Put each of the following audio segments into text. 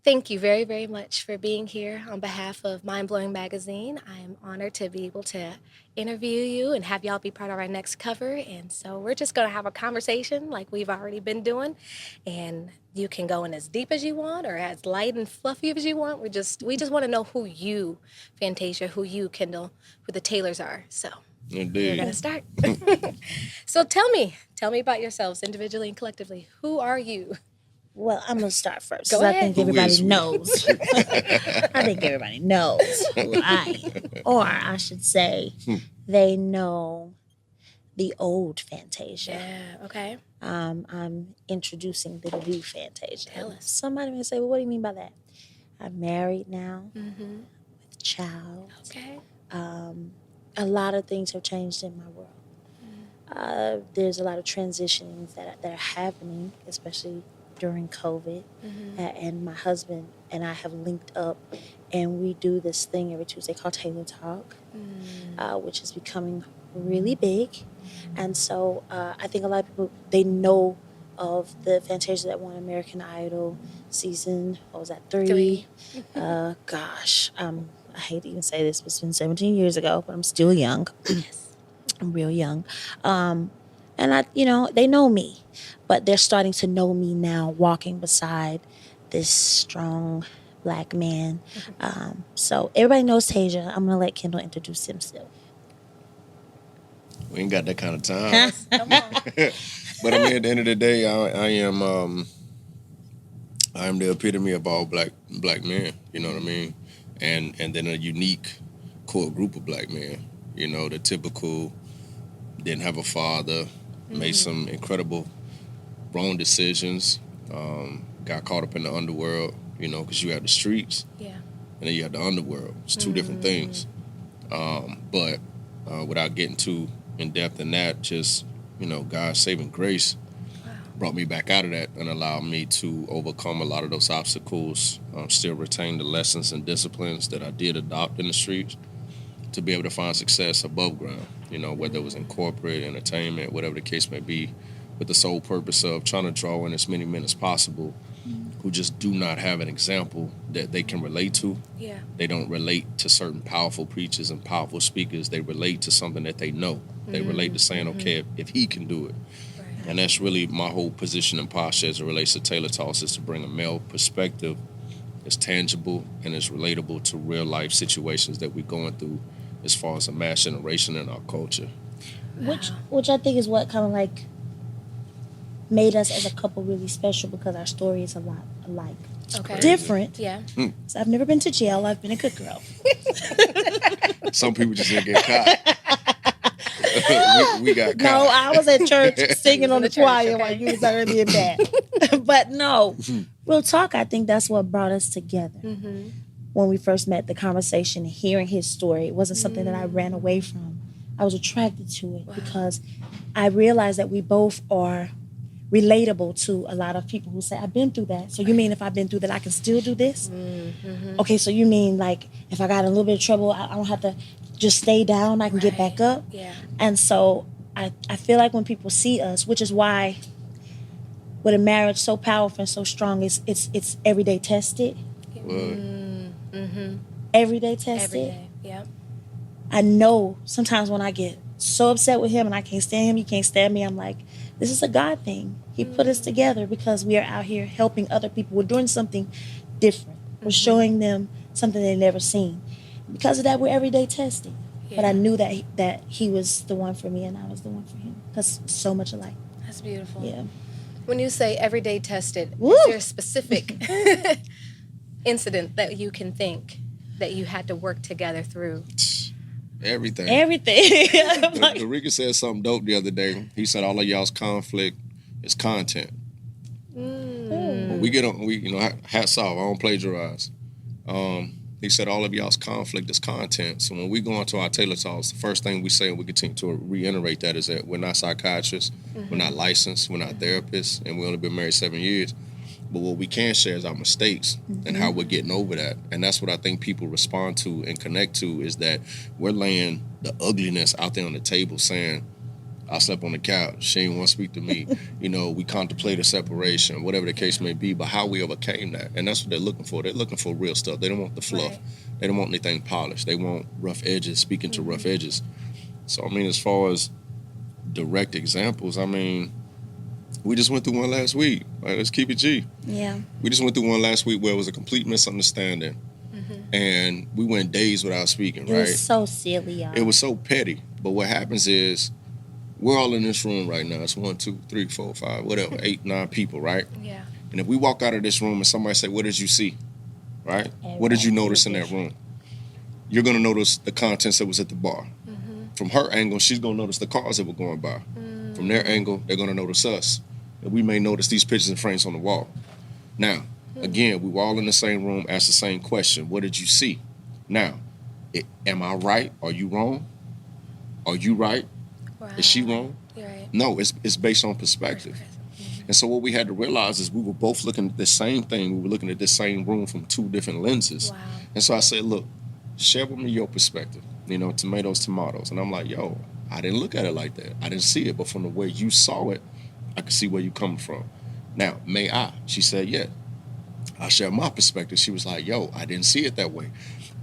Thank you very, very much for being here on behalf of Mind Blowing Magazine. I am honored to be able to interview you and have y'all be part of our next cover. And so we're just going to have a conversation like we've already been doing. And you can go in as deep as you want or as light and fluffy as you want. We just want to know who you, Fantasia, who you, Kendall, who the Taylors are. So we're going to Indeed. start. So tell me about yourselves individually and collectively. Who are you? Well, I'm gonna start first. Go 'cause I ahead. think Who everybody is we? knows. I think everybody knows who I am, or I should say, they know the old Fantasia. Yeah, okay. I'm introducing the new Fantasia. Tell us. Somebody may say, "Well, what do you mean by that?" I'm married now Mm-hmm. with a child. Okay. A lot of things have changed in my world. There's a lot of transitions that are happening, especially during COVID. And my husband and I have linked up, and we do this thing every Tuesday called Taylor Talk, which is becoming really big. And so I think a lot of people, they know of the Fantasia that won American Idol season, what was that, 3? Gosh, I hate to even say this, but it's been 17 years ago, but I'm still young. Yes. I'm real young. And they know me, but they're starting to know me now walking beside this strong Black man. So everybody knows Tasia. I'm going to let Kendall introduce himself. We ain't got that kind of time. Come on. But I mean, at the end of the day, I am the epitome of all black men. You know what I mean? And then a unique core group of black men. You know, the typical didn't have a father, made some incredible wrong decisions, got caught up in the underworld. You know, because you had the streets, Yeah. and then you had the underworld. It's two different things. But without getting too in depth in that, just, you know, God's saving grace brought me back out of that and allowed me to overcome a lot of those obstacles, still retain the lessons and disciplines that I did adopt in the streets to be able to find success above ground, you know, whether it was in corporate, entertainment, whatever the case may be, with the sole purpose of trying to draw in as many men as possible who just do not have an example that they can relate to. Yeah. They don't relate to certain powerful preachers and powerful speakers. They relate to something that they know. They relate to saying, okay, if he can do it. Right. And that's really my whole position and posture as it relates to Taylor Talks, is to bring a male perspective that's tangible and is relatable to real life situations that we're going through as far as a mass generation in our culture. Which I think is what kind of like made us as a couple really special, because our story is a lot alike. Okay. Different. Yeah. So I've never been to jail. I've been a good girl. Some people just didn't get caught. we got caught. No, I was at church singing on the church, choir okay. while you was already in bed. But no, real talk, I think that's what brought us together. When we first met, the conversation, hearing his story, it wasn't something that I ran away from. I was attracted to it because I realized that we both are relatable to a lot of people who say, I've been through that. So you mean if I've been through that, I can still do this? Okay, so you mean like if I got in a little bit of trouble, I don't have to just stay down, I can get back up? Yeah. And so I feel like when people see us, which is why with a marriage so powerful and so strong, it's everyday tested. Everyday tested. Every day. Yep. I know sometimes when I get so upset with him and I can't stand him, he can't stand me, I'm like, this is a God thing. He put us together because we are out here helping other people. We're doing something different. We're showing them something they've never seen. Because of that, we're everyday testing. Yeah. But I knew that he was the one for me and I was the one for him. Because so much alike. That's beautiful. Yeah. When you say everyday tested, Woo! is there a specific incident that you can think that you had to work together through? Everything. Everything. Eureka said something dope the other day. He said all of y'all's conflict is content. When we get on, hats off. I don't plagiarize. He said all of y'all's conflict is content. So when we go into our Taylor Talks, the first thing we say, and we continue to reiterate that, is that we're not psychiatrists, we're not licensed, we're not therapists, and we only been married 7 years. But what we can share is our mistakes and how we're getting over that. And that's what I think people respond to and connect to, is that we're laying the ugliness out there on the table saying, I slept on the couch. She didn't want to speak to me. We contemplated separation, whatever the case may be, but how we overcame that. And that's what they're looking for. They're looking for real stuff. They don't want the fluff. Right. They don't want anything polished. They want rough edges, speaking to rough edges. So, as far as direct examples, we just went through one last week. Like, let's keep it G. Yeah. We just went through one last week where it was a complete misunderstanding. And we went days without speaking, It right? was so silly, y'all. It was so petty. But what happens is, we're all in this room right now. It's 1, 2, 3, 4, 5, whatever, 8, 9 people, right? Yeah. And if we walk out of this room and somebody say, what did you see? Right? What did you notice in that room? You're going to notice the contents that was at the bar. From her angle, she's going to notice the cars that were going by. From their angle, they're going to notice us. And we may notice these pictures and frames on the wall. Now, again, we were all in the same room, asked the same question. What did you see? Now, am I right? Are you wrong? Are you right? Wow. Is she wrong? You're right. No, it's based on perspective. And so what we had to realize is we were both looking at the same thing. We were looking at the same room from 2 different lenses. Wow. And so I said, look, share with me your perspective. Tomatoes. And I'm like, yo, I didn't look at it like that. I didn't see it. But from the way you saw it, I could see where you're coming from. Now, may I? She said, yeah. I shared my perspective. She was like, yo, I didn't see it that way.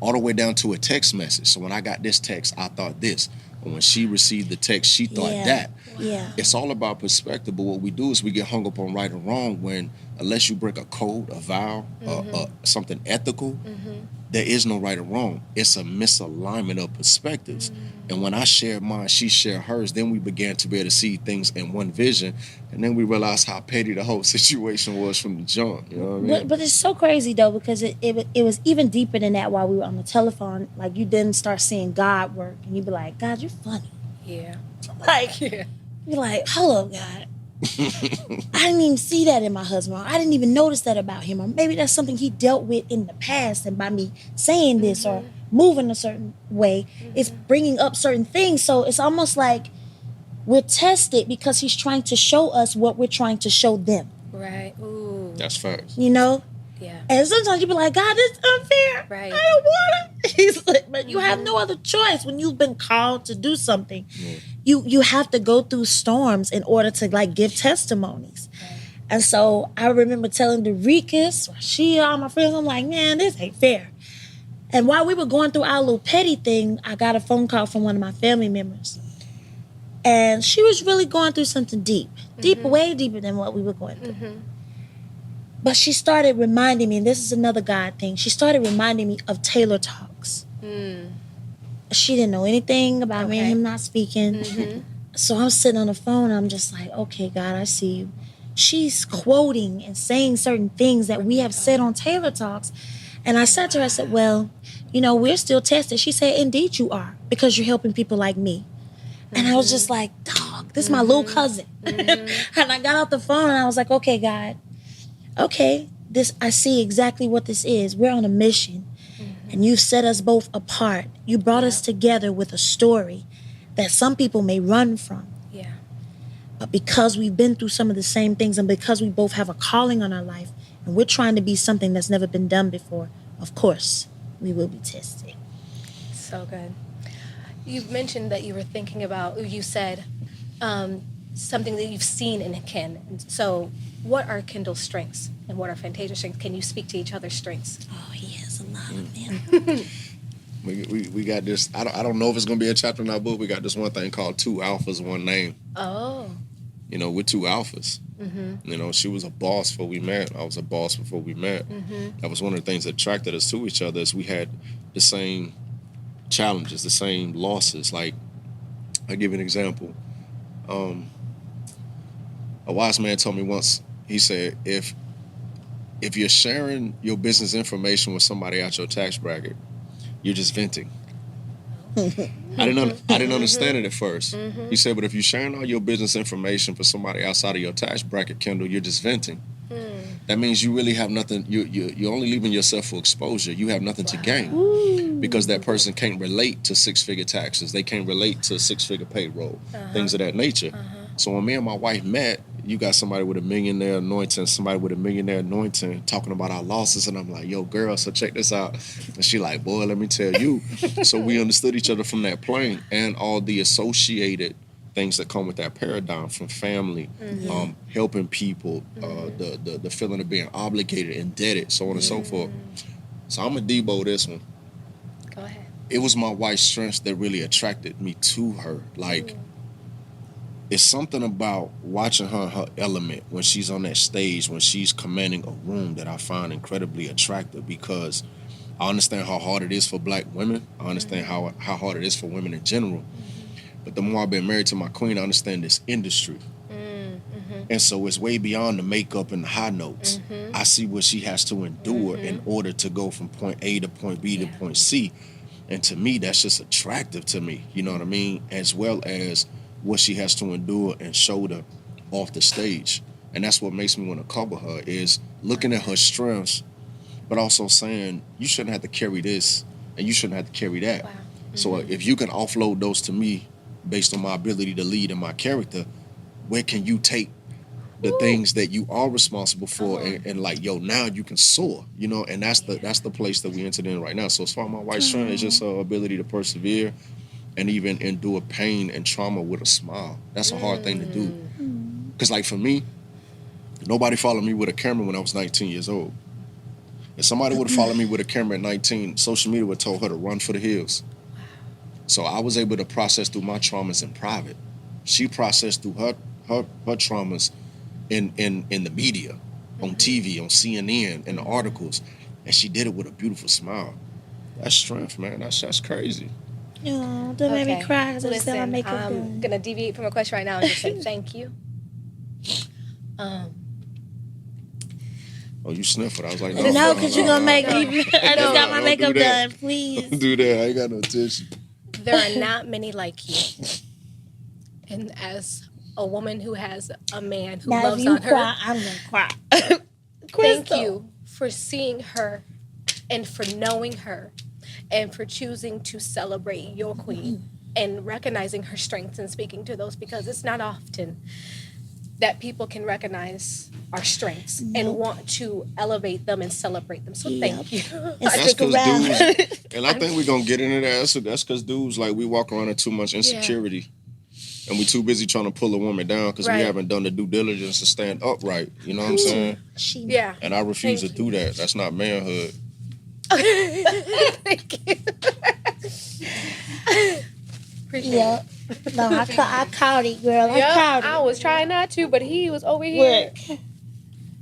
All the way down to a text message. So when I got this text, I thought this. And when she received the text, she thought that. Yeah. It's all about perspective, but what we do is we get hung up on right or wrong when, unless you break a code, a vow, something ethical, there is no right or wrong. It's a misalignment of perspectives. And when I shared mine, she shared hers, then we began to be able to see things in one vision, and then we realized how petty the whole situation was from the jump. You know what I mean? But it's so crazy though, because it was even deeper than that while we were on the telephone. Like, you didn't start seeing God work, and you'd be like, God, you're funny. Yeah. Like, Yeah. you're like, hold up, God. I didn't even see that in my husband. Or I didn't even notice that about him. Or maybe that's something he dealt with in the past, and by me saying this or moving a certain way, it's bringing up certain things. So it's almost like we're tested because he's trying to show us what we're trying to show them. Right. Ooh. That's facts. You know? Yeah. And sometimes you be like, God, this is unfair. Right. I don't want it. He's like, but you have no other choice when you've been called to do something. Yeah. You have to go through storms in order to like give testimonies. Right. And so I remember telling Derikas, all my friends, I'm like, man, this ain't fair. And while we were going through our little petty thing, I got a phone call from one of my family members. And she was really going through something deep, way deeper than what we were going through. But she started reminding me, and this is another God thing, she started reminding me of Taylor Talks. She didn't know anything about me and him not speaking. So I'm sitting on the phone, and I'm just like, okay, God, I see you. She's quoting and saying certain things that we have said on Taylor Talks. And I said to her, I said, well, we're still tested. She said, indeed you are, because you're helping people like me. And I was just like, dog, this is my little cousin. And I got off the phone, and I was like, okay, God, okay, I see exactly what this is. We're on a mission, and you've set us both apart. You brought us together with a story that some people may run from. Yeah. But because we've been through some of the same things, and because we both have a calling on our life, and we're trying to be something that's never been done before, of course, we will be tested. So good. You've mentioned that you were thinking about, you said something that you've seen in Ken. So what are Kendall's strengths and what are Fantasia's strengths? Can you speak to each other's strengths? Oh, he has a lot of them. We got this. I don't know if it's gonna be a chapter in our book. We got this one thing called 2 Alphas, 1 Name. Oh. We're 2 alphas. She was a boss before we met. I was a boss before we met. That was one of the things that attracted us to each other, is we had the same challenges, the same losses. Like, I'll give you an example. A wise man told me once, he said, if you're sharing your business information with somebody out your tax bracket, you're just venting. I didn't understand it at first. He said, but if you're sharing all your business information for somebody outside of your tax bracket, Kendall, you're just venting. That means you really have nothing. You're only leaving yourself for exposure. You have nothing to gain, because that person can't relate to 6-figure taxes. They can't relate to 6-figure payroll, things of that nature. So when me and my wife met, you got somebody with a millionaire anointing, somebody with a millionaire anointing talking about our losses. And I'm like, yo, girl, so check this out. And she like, boy, let me tell you. So we understood each other from that plane, and all the associated things that come with that paradigm from family, helping people, the feeling of being obligated, indebted, so on and so forth. So I'm a Debo this one. Go ahead. It was my wife's strengths that really attracted me to her. Like, it's something about watching her element when she's on that stage, when she's commanding a room, that I find incredibly attractive, because I understand how hard it is for Black women. I understand how hard it is for women in general. But the more I've been married to my queen, I understand this industry. And so it's way beyond the makeup and the high notes. I see what she has to endure in order to go from point A to point B to point C. And to me, that's just attractive to me, you know what I mean? As well as what she has to endure and shoulder off the stage. And that's what makes me want to cover her, is looking at her strengths, but also saying, you shouldn't have to carry this and you shouldn't have to carry that. Wow. So if you can offload those to me based on my ability to lead and my character, where can you take the things that you are responsible for and like, yo, now you can soar, you know? And that's the place that we entered in right now. So as far as my wife's strength, it's just her ability to persevere and even endure pain and trauma with a smile. That's a hard thing to do. Because like for me, nobody followed me with a camera when I was 19 years old. If somebody would have followed me with a camera at 19, social media would have told her to run for the hills. So I was able to process through my traumas in private. She processed through her traumas in the media, on TV, on CNN, in the articles, and she did it with a beautiful smile. That's strength, man. That's crazy. No, don't make me cry because I just got my makeup I'm done. gonna deviate from a question right now and just say thank you. Oh, you sniffled. I was like, No, because you're gonna make no. me. I just got my Don't makeup do that. done. Please. Don't do that. I ain't got no tissue. There are not many like you. And as a woman who has a man who Now, if loves you on cry, her, I'm gonna cry. thank Crystal. you for seeing her and for knowing her and for choosing to celebrate your queen and recognizing her strengths and speaking to those, because it's not often that people can recognize our strengths and want to elevate them and celebrate them. So thank you. And That's stick because around. dudes, and I think we're going to get into that. That's because dudes, like, we walk around in too much insecurity. And we too busy trying to pull a woman down because we haven't done the due diligence to stand upright. You know what I'm saying? Yeah. And I refuse Thank to do that. That's not manhood. Thank you. Appreciate Yeah. No, I caught it, girl. I caught it. I was trying not to, but he was over here. Look.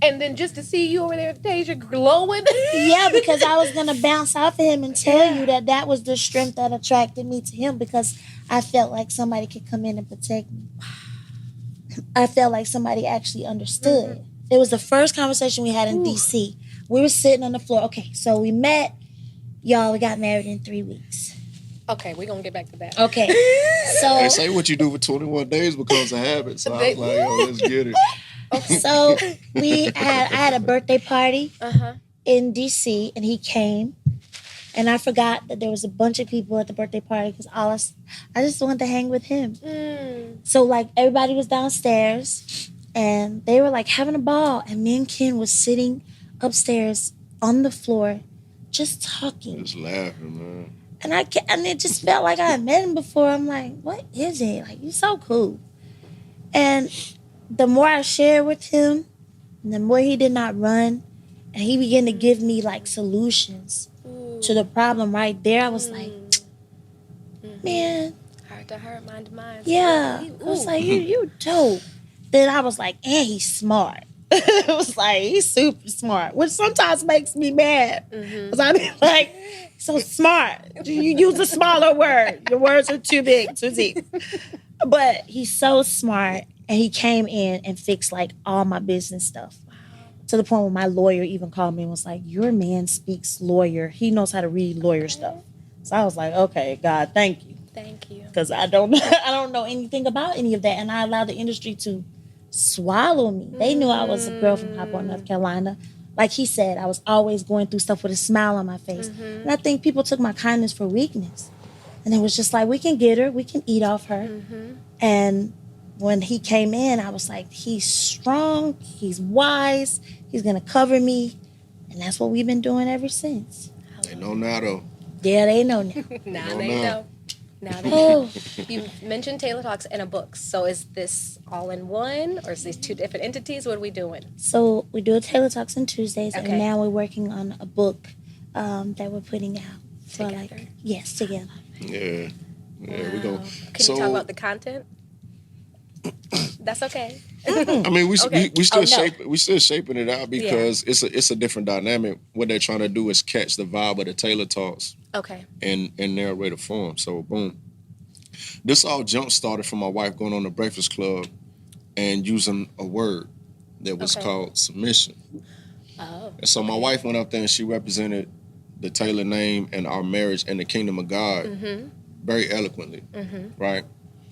And then just to see you over there, Tasia, glowing. Yeah, because I was gonna bounce off of him and tell you that was the strength that attracted me to him, because I felt like somebody could come in and protect me. I felt like somebody actually understood. It was the first conversation we had in DC. We were sitting on the floor. Okay, so we met. Y'all, we got married in 3 weeks. Okay, we're gonna get back to that. Okay, They so say what you do for 21 days becomes a habit. So I was like, yo, let's get it. so I had a birthday party Uh-huh. in DC, and he came. And I forgot that there was a bunch of people at the birthday party because I just wanted to hang with him. So like everybody was downstairs and they were like having a ball, and me and Ken was sitting upstairs on the floor just talking. Just laughing, man. And it just felt like I had met him before. I'm like, what is it? Like, you're so cool. And the more I shared with him, the more he did not run, and he began to give me like solutions to the problem right there. I was like, man, Heart to heart, mind to mind. yeah. I was like, you dope. Then I was like, and he's smart. It was like, he's super smart, which sometimes makes me mad. Because I be like, so smart. You use a smaller word. Your words are too big, too deep. But he's so smart, and he came in and fixed like all my business stuff. To the point where my lawyer even called me and was like, your man speaks lawyer. He knows how to read lawyer stuff. So I was like, okay, God, thank you. Thank you. Because I don't know anything about any of that. And I allowed the industry to swallow me. They knew I was a girl from High Point, North Carolina. Like he said, I was always going through stuff with a smile on my face. And I think people took my kindness for weakness. And it was just like, we can get her. We can eat off her. And when he came in, I was like, he's strong. He's wise. He's going to cover me. And that's what we've been doing ever since. They know now, though. Yeah, they know now. Nah, Don't they know. know. Now Oh, that you mentioned Taylor Talks and a book, so is this all in one, or is these two different entities? What are we doing? so we do a Taylor Talks on Tuesdays, Okay. and now we're working on a book that we're putting out for Together? yes, together. Yeah, yeah, we go. Wow. Can you talk about the content? That's okay. I mean, Okay. we still Oh, no. we still shaping it out because it's a different dynamic. What they're trying to do is catch the vibe of the Taylor Talks Okay. in narrative form. So boom, this all jump started from my wife going on the Breakfast Club and using a word that was Okay. called submission. Oh. And so my wife went up there and she represented the Taylor name and our marriage and the kingdom of God very eloquently, right?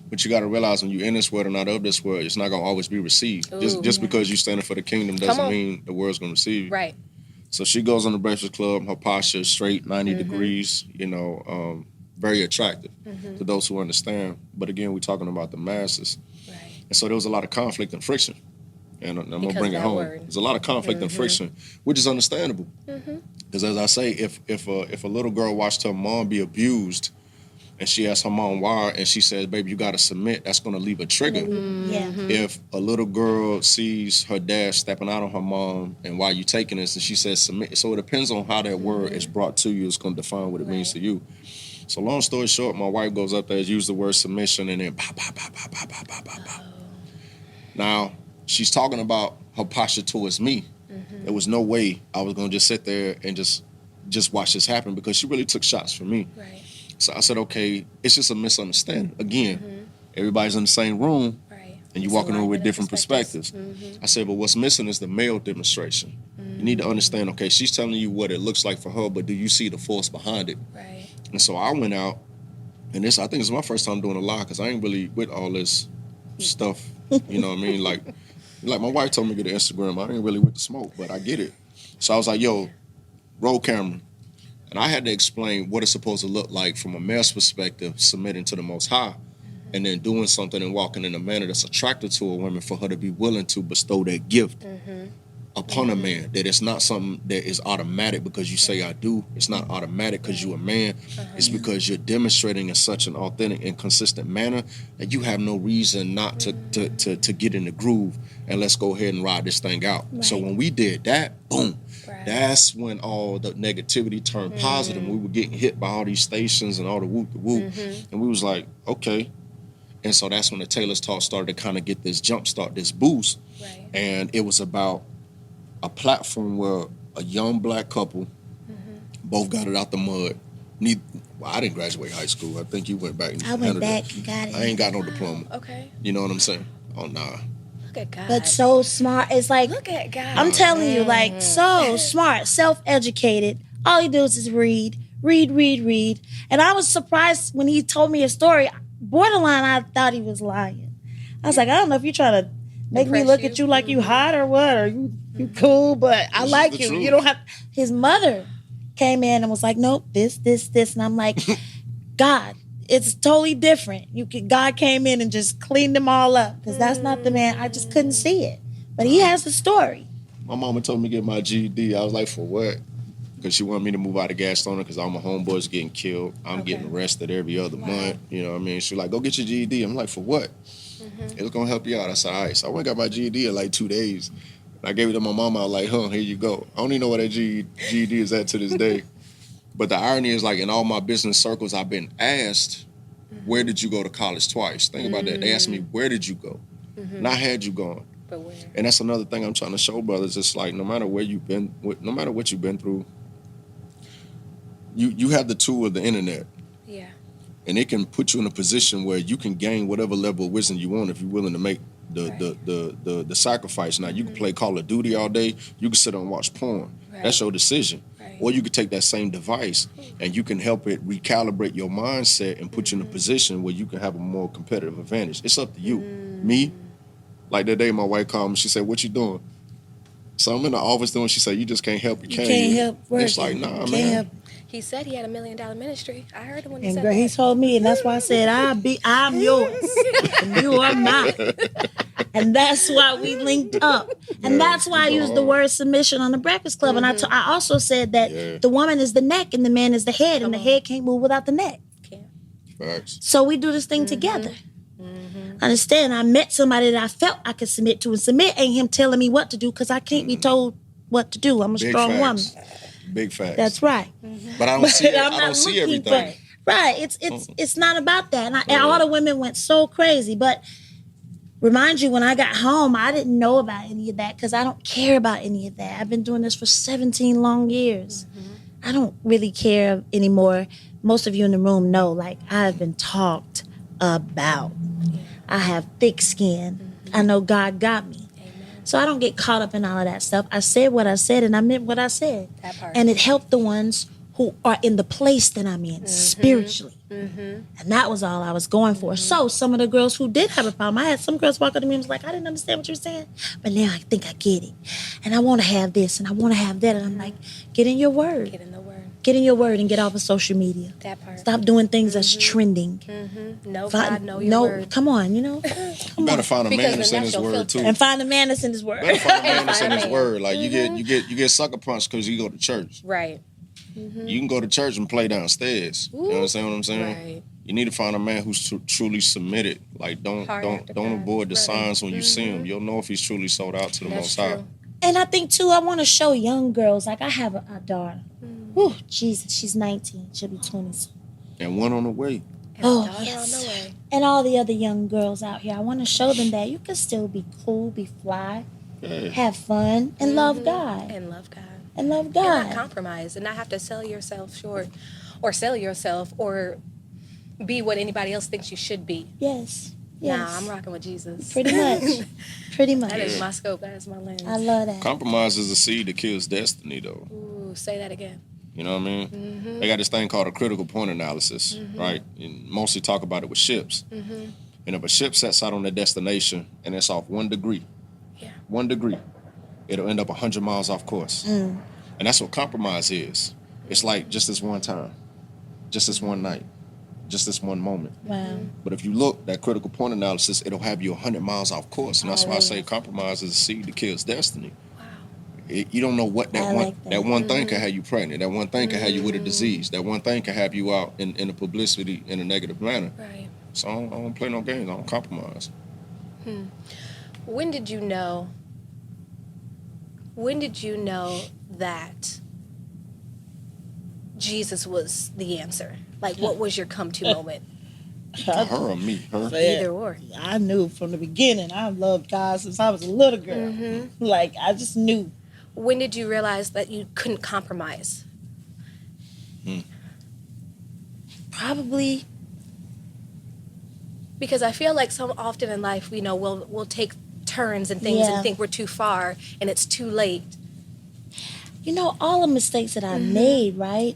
But you got to realize when you're in this world and not of this world, it's not going to always be received. Just because you're standing for the kingdom doesn't on. mean the world's going to receive you. Right. So she goes on the Breakfast Club, her posture is straight, 90 degrees, very attractive to those who understand. But again, we're talking about the masses. Right. And so there was a lot of conflict and friction. And I'm going to Because bring it that home. word. There's a lot of conflict and friction, which is understandable. Because as I say, if a little girl watched her mom be abused and she asked her mom why, and she says, baby, you got to submit, that's going to leave a trigger. Yeah. If a little girl sees her dad stepping out on her mom and why you taking this, and she says submit. So it depends on how that word is brought to you. It's going to define what it means to you. So long story short, my wife goes up there, used the word submission, and then pow, pow, pow, pow, pow, pow, pow, pow, pow. Now, she's talking about her posture towards me. There was no way I was going to just sit there and just watch this happen because she really took shots for me. Right. So I said, okay, it's just a misunderstanding. Again, everybody's in the same room, Right. and you're It's walking over alignment with of different perspectives. I said, but what's missing is the male demonstration. You need to understand, okay, she's telling you what it looks like for her, but do you see the force behind it? Right. And so I went out, and I think it's my first time doing a live because I ain't really with all this stuff. You know what I mean? Like my wife told me to get an Instagram. I ain't really with the smoke, but I get it. So I was like, yo, roll camera. And I had to explain what it's supposed to look like from a male's perspective, submitting to the Most High, and then doing something and walking in a manner that's attractive to a woman for her to be willing to bestow that gift upon a man. That it's not something that is automatic because you say I do. It's not automatic because you're a man. It's because you're demonstrating in such an authentic and consistent manner that you have no reason not to get in the groove and let's go ahead and ride this thing out. So when we did that, boom. Right. That's when all the negativity turned positive. We were getting hit by all these stations and all the whoop the whoop. And we was like, okay. And so that's when the Taylor's Talk started to kind of get this jump start, this boost. Right. And it was about a platform where a young black couple both got it out the mud. I didn't graduate high school. I think you went back and I went handled back it. and got it. I ain't got no diploma. Okay. You know what I'm saying? Oh, nah. Look at God. But so smart. It's like, Look at God. I'm telling you, like, so smart, self-educated. All he does is read. And I was surprised when he told me a story. Borderline, I thought he was lying. I was like, I don't know if you're trying to make me Impress look you. at you like you hot or what, or you cool, but I This is like the you. truth. You don't have. His mother came in and was like, nope, this, and I'm like, God, it's totally different. God came in and just cleaned them all up because that's not the man. I just couldn't see it, but he has the story. My mama told me to get my GED. I was like, for what? Because she wanted me to move out of Gastonia because all my homeboys getting killed. I'm Okay. getting arrested every other month. You know what I mean? She was like, go get your GED. I'm like, for what? It's going to help you out. I said, all right. So I went and got my GED in like 2 days. And I gave it to my mama. I was like, here you go. I don't even know where that GED is at to this day. But the irony is, like, in all my business circles, I've been asked, where did you go to college twice? Think about that. They asked me, where did you go? Not had you gone. But where? And that's another thing I'm trying to show brothers. It's like no matter where you've been, no matter what you've been through, you have the tool of the internet, Yeah. and it can put you in a position where you can gain whatever level of wisdom you want if you're willing to make the sacrifice. Now you can play Call of Duty all day. You can sit and watch porn. Right. That's your decision. Right. Or you could take that same device and you can help it recalibrate your mindset and put you in a position where you can have a more competitive advantage. It's up to you. Me, like that day my wife called me, she said, what you doing? So I'm in the office doing, she said, you just can't help it, You can can't you? help And it's working. like, nah, Can't man. help. He said he had $1 million ministry. I heard him when he And said girl, that. he told me, and that's why I said, I'm yours, and you are mine. And that's why we linked up. And Yeah, that's why I you go used the hard. word submission on the Breakfast Club. And I also said that Yeah. the woman is the neck and the man is the head, and Come the on. head can't move without the neck. Can't. Facts. So we do this thing together. Understand? I met somebody that I felt I could submit to, and submit ain't him telling me what to do because I can't be told what to do. I'm a Big strong woman. facts. Big facts. That's right. But I don't see. I'm I not don't see looking for- everything. Right. It's not about that. And all the women went so crazy. But remind you, when I got home, I didn't know about any of that because I don't care about any of that. I've been doing this for 17 long years. I don't really care anymore. Most of you in the room know, like, I've been talked about. I have thick skin. I know God got me. So I don't get caught up in all of that stuff. I said what I said, and I meant what I said. That part. And it helped the ones who are in the place that I'm in spiritually. And that was all I was going for. So some of the girls who did have a problem, I had some girls walk up to me and was like, I didn't understand what you were saying, but now I think I get it. And I want to have this, and I want to have that. And I'm like, get in your word. Get in the word. Get in your word and get off of social media. That part. Stop doing things that's trending. Know Find- God, know your word. Come on, you know. You better find a Because man then that's in that's his your word filter. too. And find a man that's in his word. Better find a man that's in Find a his man. word. Like you get sucker punched because you go to church. Right. You can go to church and play downstairs. You understand what I'm saying? Right. You need to find a man who's truly submitted. Like don't Hard after don't God. avoid the Right. signs when you see him. You'll know if he's truly sold out to the That's Most High. true. And I think too, I want to show young girls. Like I have a daughter. Whew, Jesus, she's 19. She'll be 20 soon. And one on the way. And Oh, a daughter yes. on the way. And all the other young girls out here, I want to show them that you can still be cool, be fly, Yeah. have fun, and love God. And love God. And love And not God. compromise and not have to sell yourself short or sell yourself or be what anybody else thinks you should be. Yes. Yes. Nah, I'm rocking with Jesus. Pretty much. Pretty much. That is my scope. That is my lens. I love that. Compromise is a seed that kills destiny, though. Ooh, say that again. You know what I mean? They got this thing called a critical point analysis, right? And mostly talk about it with ships. And if a ship sets out on their destination and it's off 1 degree, Yeah. 1 degree, it'll end up 100 miles off course. And that's what compromise is. It's like just this one time, just this one night, just this one moment. Wow. But if you look, that critical point analysis, it'll have you 100 miles off course. And that's why I say compromise is a seed that kills destiny. You don't know what I like that. that one thing can have you pregnant. That one thing can have you with a disease. That one thing can have you out in a publicity in a negative manner. Right. So I don't play no games. I don't compromise. When did you know? When did you know that Jesus was the answer? Like, what was your come-to moment? Her or me? Her. Either or. I knew from the beginning. I loved God since I was a little girl. Like, I just knew. When did you realize that you couldn't compromise? Probably. Because I feel like so often in life, we know we'll take turns and things Yeah. and think we're too far and it's too late. You know, all the mistakes that I made, right?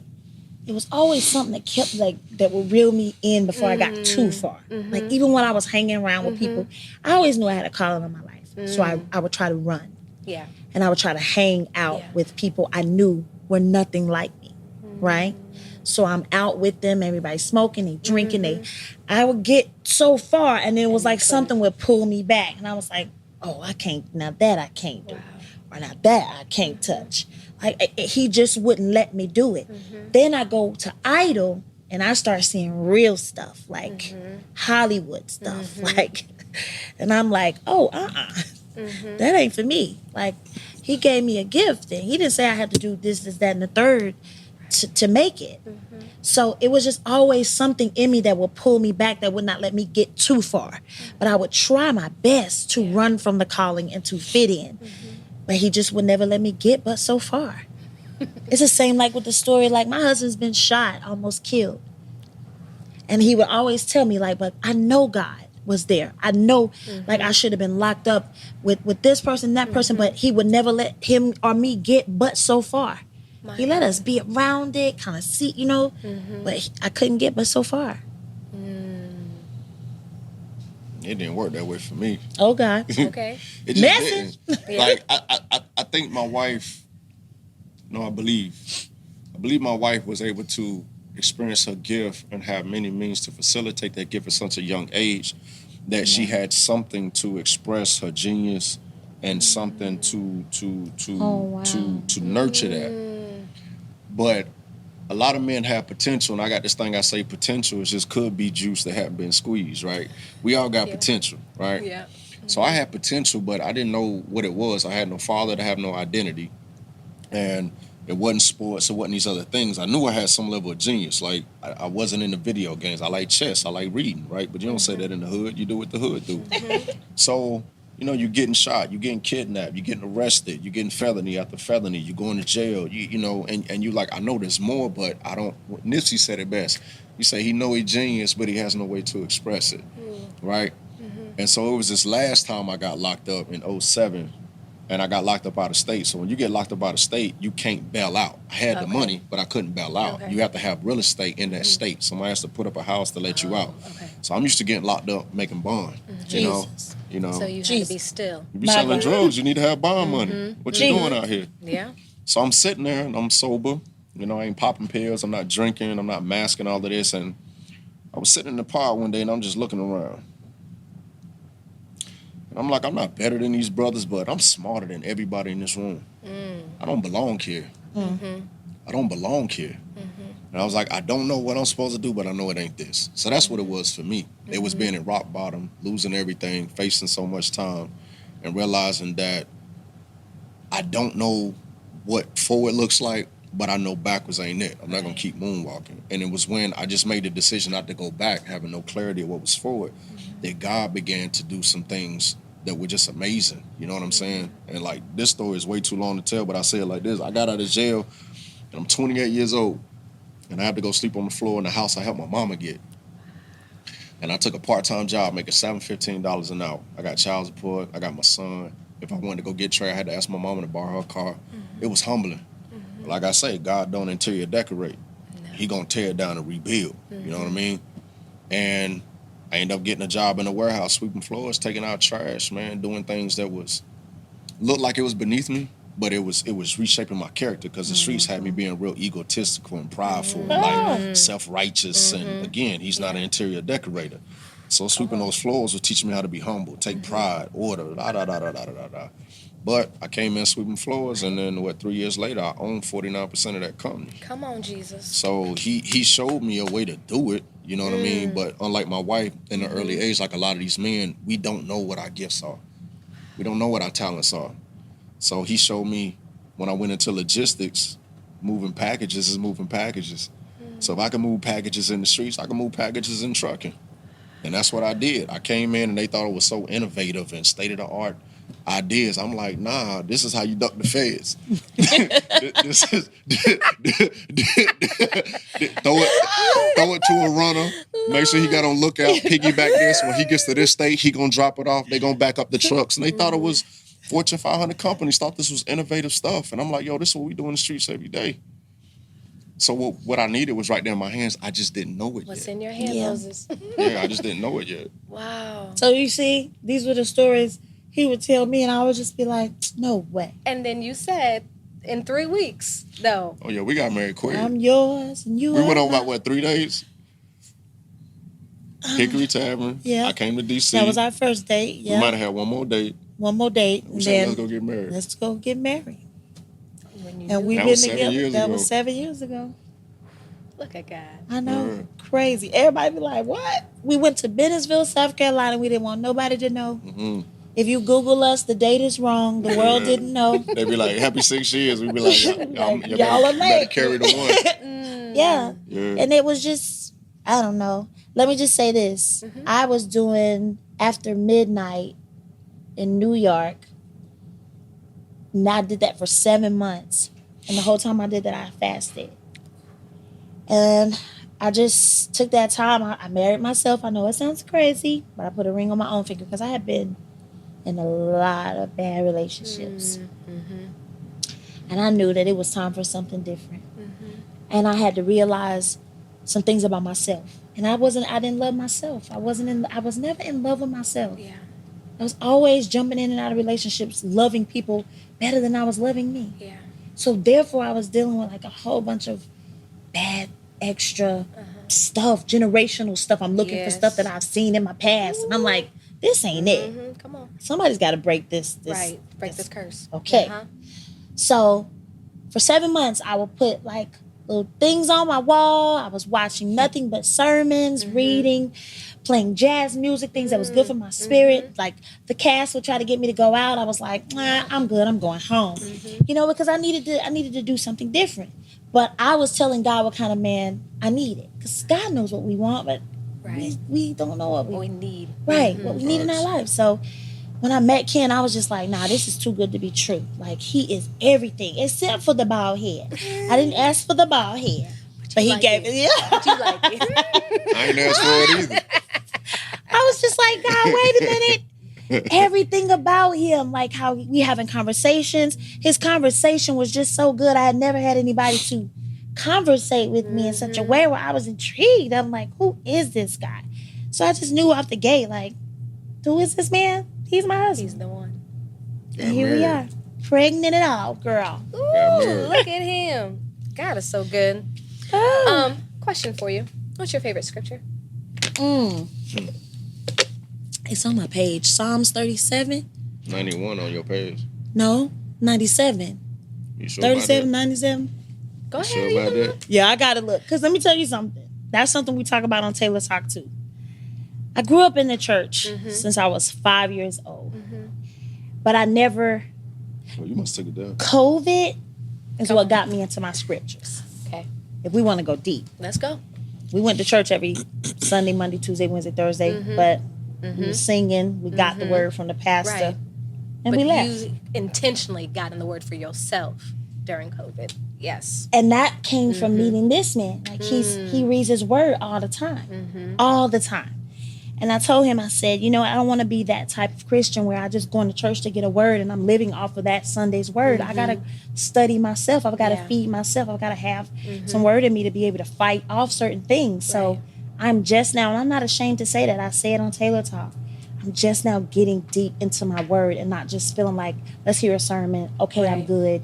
It was always something that kept, like, that would reel me in before I got too far. Like, even when I was hanging around with people, I always knew I had a calling on my life. So I would try to run. Yeah. And I would try to hang out Yeah. with people I knew were nothing like me, right? So I'm out with them, everybody's smoking, they drinking, I would get so far, and then it was like something would pull me back. And I was like, oh, I can't, now that I can't do. Or now that I can't touch. Like, he just wouldn't let me do it. Then I go to Idol, and I start seeing real stuff, like Hollywood stuff. Like, and I'm like, oh, that ain't for me. Like, he gave me a gift, and he didn't say I had to do this, that, and the third to make it. So it was just always something in me that would pull me back, that would not let me get too far. But I would try my best to run from the calling and to fit in. But he just would never let me get but so far. It's the same like with the story, like my husband's been shot, almost killed. And he would always tell me, like, but I know God was there. I know, like, I should have been locked up with this person, that person, but he would never let him or me get but so far. He let us be around it, kind of see, you know, but I couldn't get but so far. It didn't work that way for me. Oh, God. Okay. It just Message. didn't. Like I think my wife. No, I believe my wife was able to experience her gift and have many means to facilitate that gift at such a young age that she had something to express her genius and something to Oh, wow. to nurture that. But a lot of men have potential, and I got this thing I say potential is just could be juice that haven't been squeezed, right? We all got Yeah. potential, right? Yeah. So I had potential, but I didn't know what it was. I had no father to have no identity. And it wasn't sports, it wasn't these other things. I knew I had some level of genius. Like I wasn't into video games. I like chess, I like reading, right? But you don't say that in the hood, you do what the hood do. So, you know, you're getting shot, you're getting kidnapped, you're getting arrested, you're getting felony after felony, you're going to jail, you know, and you like, I know there's more, but I don't. Nipsey said it best. He said he know he's genius, but he has no way to express it, right? And so it was this last time I got locked up in '07, and I got locked up out of state. So when you get locked up out of state, you can't bail out. I had the Okay. money, but I couldn't bail out. Okay. You have to have real estate in that state. Somebody has to put up a house to let you out. Okay. So I'm used to getting locked up making bond. You know, Jesus. you know. So you had to Jesus. be still. You be My selling God. drugs, you need to have bond money. What you Jesus. doing out here? Yeah. So I'm sitting there and I'm sober. You know, I ain't popping pills. I'm not drinking. I'm not masking all of this. And I was sitting in the park one day and I'm just looking around. And I'm like, I'm not better than these brothers, but I'm smarter than everybody in this room. I don't belong here. I don't belong here. And I was like, I don't know what I'm supposed to do, but I know it ain't this. So that's what it was for me. It was being at rock bottom, losing everything, facing so much time, and realizing that I don't know what forward looks like, but I know backwards ain't it. I'm not gonna keep moonwalking. And it was when I just made the decision not to go back, having no clarity of what was forward, that God began to do some things that were just amazing. You know what I'm saying? And like, this story is way too long to tell, but I say it like this. I got out of jail and I'm 28 years old and I had to go sleep on the floor in the house I helped my mama get. And I took a part-time job making $7.15 an hour. I got child support, I got my son. If I wanted to go get Trey, I had to ask my mama to borrow her car. It was humbling. Like I say, God don't interior decorate. He gonna tear it down and rebuild. You know what I mean? And I ended up getting a job in a warehouse, sweeping floors, taking out trash, man, doing things that looked like it was beneath me, but it was reshaping my character because the streets had me being real egotistical and prideful, like self-righteous. And again, he's not an interior decorator. So sweeping those floors was teaching me how to be humble, take pride, order, da da da da da da da. But I came in sweeping floors, and then 3 years later, I owned 49% of that company. Come on, Jesus. So he showed me a way to do it, you know what I mean? But unlike my wife, in the early age, like a lot of these men, we don't know what our gifts are. We don't know what our talents are. So he showed me when I went into logistics, moving packages is moving packages. So if I can move packages in the streets, I can move packages in trucking. And that's what I did. I came in and they thought it was so innovative and state-of-the-art ideas. I'm like, nah, this is how you duck the feds. This is throw it to a runner. Make sure he got on lookout. Piggyback this. When he gets to this state, he gonna drop it off. They gonna back up the trucks. And they thought it was Fortune 500 companies. Thought this was innovative stuff. And I'm like, yo, this is what we do in the streets every day. So what I needed was right there in my hands. I just didn't know it What's yet. in your hand, Yeah. Moses? Yeah, I just didn't know it yet. Wow. So you see, these were the stories he would tell me, and I would just be like, no way. And then you said in 3 weeks, though. Oh yeah, we got married quick. I'm yours, and you We are went on mine. about 3 days? Hickory Tavern. Yeah. I came to DC. That was our first date. We might Yeah. have had one more date. One more date, We and said, then let's go get married. let's go get married. When you And knew we've That been was 7 together. years That ago. was 7 years ago. Look at God. I know. Yeah. Crazy. Everybody be like, what? We went to Bennettsville, South Carolina. We didn't want nobody to know. Mm-hmm. If you Google us, the date is wrong. The world Yeah. didn't know. They be like, happy 6 years. We be like, y'all Y'all are better late. carry the one. Yeah. Yeah. And it was just, I don't know. Let me just say this. I was doing after midnight in New York. And I did that for 7 months. And the whole time I did that, I fasted. And I just took that time. I married myself. I know it sounds crazy, but I put a ring on my own finger because I had been in a lot of bad relationships. And I knew that it was time for something different. And I had to realize some things about myself. And I didn't love myself. I was never in love with myself. Yeah. I was always jumping in and out of relationships, loving people better than I was loving me. Yeah. So therefore I was dealing with like a whole bunch of bad extra stuff, generational stuff. I'm looking Yes. for stuff that I've seen in my past. And I'm like, this ain't it. Mm-hmm. Come on. Somebody's got to break this. Right. Break this curse. Okay. Uh-huh. So for 7 months, I would put like little things on my wall. I was watching nothing but sermons, reading, playing jazz music, things that was good for my spirit. Like the cast would try to get me to go out. I was like, nah, I'm good. I'm going home. You know, because I needed to do something different. But I was telling God what kind of man I needed. Because God knows what we want, but Right. we don't know what What we we need. right, what we need in our life. So when I met Ken, I was just like, nah, this is too good to be true. Like, he is everything except for the bald head. I didn't ask for the bald head, but he like gave it. it. Yeah. But you like it. I ain't asked for it either. I was just like, God, wait a minute. Everything about him, like how we having conversations. His conversation was just so good. I had never had anybody to conversate with me in such a way where I was intrigued. I'm like, who is this guy? So I just knew off the gate, like, who is this man? He's my husband. He's the one. Got And here we married. are, pregnant and all, girl. Ooh, married. look at him. God is so good. Oh. Question for you. What's your favorite scripture? It's on my page. Psalms 37. 91 on your page. No, 97. You sure 37, about 97. Go that? ahead. You you sure about can that? Yeah, I gotta look. Because let me tell you something. That's something we talk about on Taylor Talk too. I grew up in the church since I was 5 years old. But I never, Well, you must take it down. COVID is Come what on. got me into my scriptures. Okay, If we want to go deep. let's go. We went to church every Sunday, Monday, Tuesday, Wednesday, Thursday. But we were singing. We got the word from the pastor. Right. And But we left. you intentionally got in the word for yourself during COVID. Yes. And that came from meeting this man. Like he reads his word all the time. All the time. And I told him, I said, you know, I don't want to be that type of Christian where I just going to church to get a word and I'm living off of that Sunday's word. I got to study myself. I've got to Yeah. feed myself. I've got to have some word in me to be able to fight off certain things. So Right. I'm just now, and I'm not ashamed to say that. I say it on Taylor Talk. I'm just now getting deep into my word and not just feeling like, let's hear a sermon. Okay, I'm Right. good.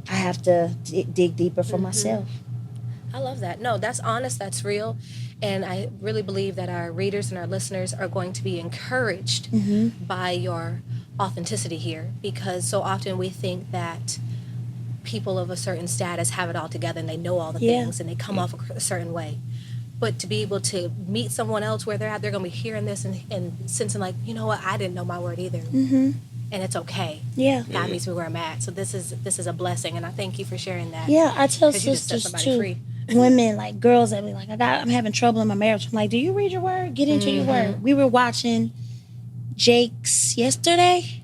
I have to dig deeper for myself. I love that. No, that's honest, that's real. And I really believe that our readers and our listeners are going to be encouraged by your authenticity here, because so often we think that people of a certain status have it all together and they know all the Yeah. things and they come off a certain way. But to be able to meet someone else where they're at, they're going to be hearing this and sensing like, you know what, I didn't know my word either. And it's okay. Yeah. God meets me where I'm at. So this is a blessing, and I thank you for sharing that. Yeah, I tell 'Cause you just set sisters somebody too, free. women like girls that be like, I'm having trouble in my marriage. I'm like, do you read your word? Get into your word. We were watching Jake's yesterday.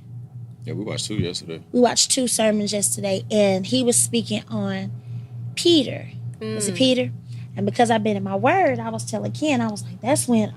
Yeah, we watched 2 yesterday. We watched 2 sermons yesterday, and he was speaking on Peter. Is it Peter? And because I've been in my word, I was telling Ken, I was like, that's when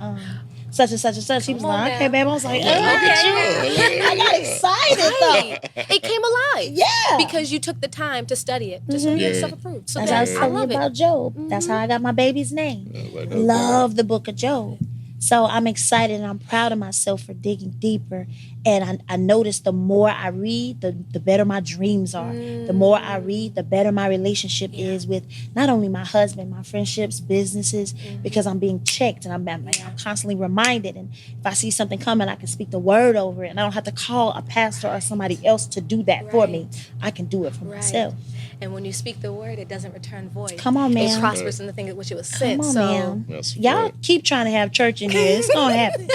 such and such and such. He was Come on like, okay, now. babe. I was like, Look at okay. you. I got excited though. Right. It came alive. Yeah. Because you took the time to study it. Just Yeah. self-approved. So As I was I telling you love it. about Job. That's how I got my baby's name. Like that. Love the book of Job. So I'm excited and I'm proud of myself for digging deeper. And I notice the more I read, the better my dreams are. The more I read, the better my relationship is with not only my husband, my friendships, businesses, because I'm being checked and I'm constantly reminded. And if I see something coming, I can speak the word over it. And I don't have to call a pastor or somebody else to do that for me. I can do it for Right. myself. And when you speak the word, it doesn't return void. Come on, It man. prospers in the thing at which it was Come sent. on, So man. That's Y'all right. keep trying to have church in here. It's gonna happen.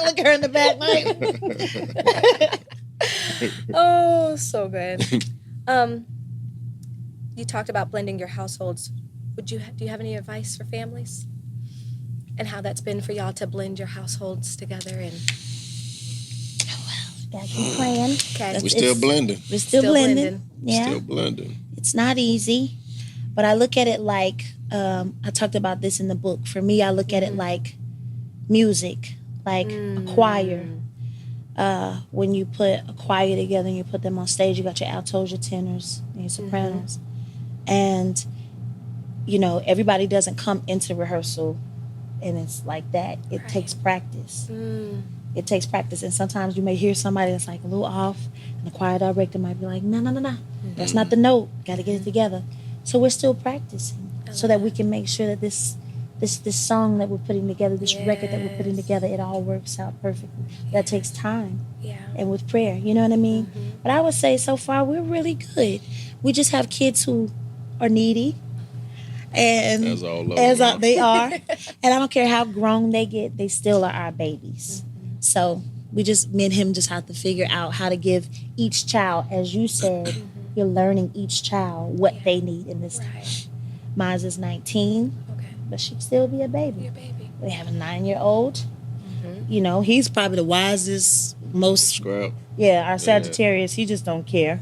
Look at her in the back, like. oh, so good. You talked about blending your households. Do you have any advice for families? And how that's been for y'all to blend your households together and Gotta keep praying. okay. We still blending. We're still, Still blending. blending. Yeah, Still blending. it's not easy, but I look at it like I talked about this in the book. For me, I look at it like music, like a choir. When you put a choir together and you put them on stage, you got your altos, your tenors, and your sopranos. And, you know, everybody doesn't come into rehearsal and it's like that. It takes practice. It takes practice. And sometimes you may hear somebody that's like a little off, and the choir director might be like, no. That's not the note. Got to get it together. So we're still practicing so that we can make sure that this song that we're putting together, this record that we're putting together, it all works out perfectly. That takes time Yeah. and with prayer, you know what I mean? But I would say so far we're really good. We just have kids who are needy. And As all of them are. they are. And I don't care how grown they get, they still are our babies. So me and him just have to figure out how to give each child, as you said, you're learning each child what they need in this time. Right. Mine is 19, Okay. but she'd still be a baby. Your baby. We have a 9-year-old. You know, he's probably the wisest, most Scrap. our Sagittarius. He just don't care.